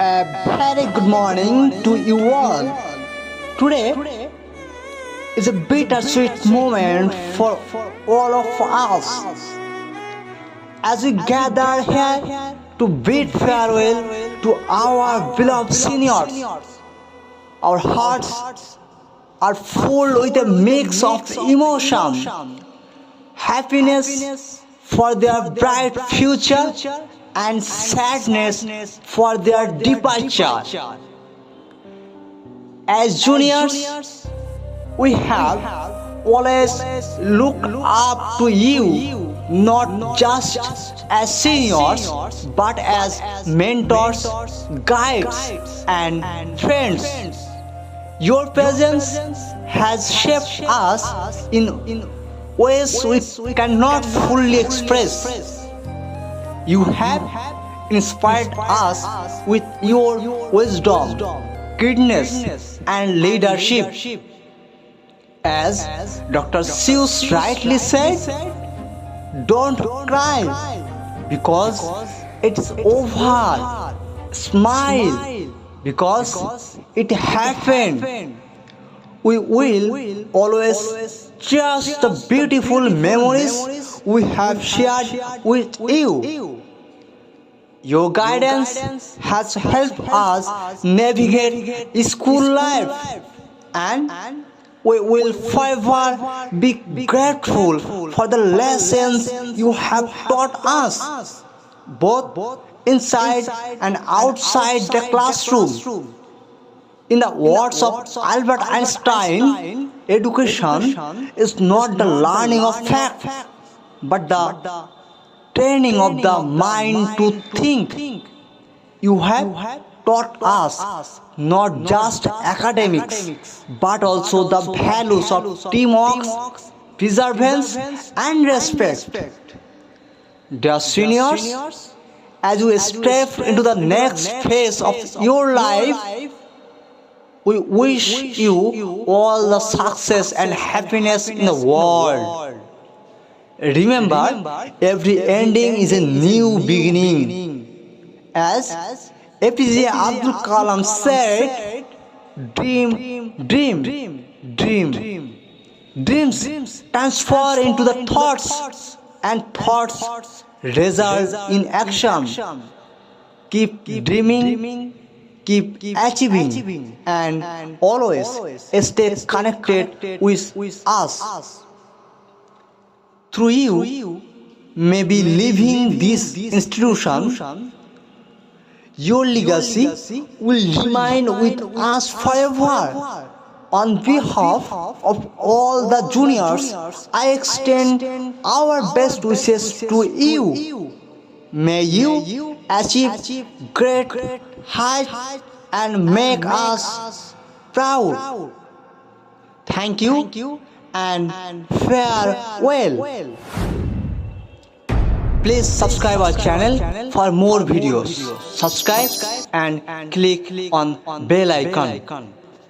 A very good morning to you all. Today is a bittersweet moment for all of us as we gather here to bid farewell to our beloved seniors. Our hearts are full with a mix of emotion, happiness for their bright future and sadness for their departure. As juniors, we have always looked up to you, not just as seniors, but as mentors, guides, and friends. Your presence has shaped us in ways we cannot fully express. You have inspired us with your wisdom, goodness, and leadership. As Dr. Seuss rightly said, don't cry because it's over. Smile because it happened. We will always cherish the beautiful memories we have shared with you. Your guidance has helped us navigate school life, and we will forever be grateful for the lessons you have taught us, both inside and outside the classroom. In the words of Albert Einstein, education is not the learning of fact, but the training of the mind to think. You have taught us not just academics, but also the values of teamwork, perseverance, and respect. Dear seniors, as you step into the next phase of your life, we wish you all the success and happiness in the world. Remember, every ending is a new beginning. As APJ Abdul Kalam said, dream. Dreams transfer into the thoughts, and thoughts result in action. Keep dreaming, keep achieving, and always stay connected with us. Through you, may be leaving this institution, your legacy will remain with us forever. On behalf of all the juniors, I extend our best wishes to you. May you achieve great heights and make us proud. Thank you and farewell. Please subscribe our channel for more videos. Subscribe and click on bell icon.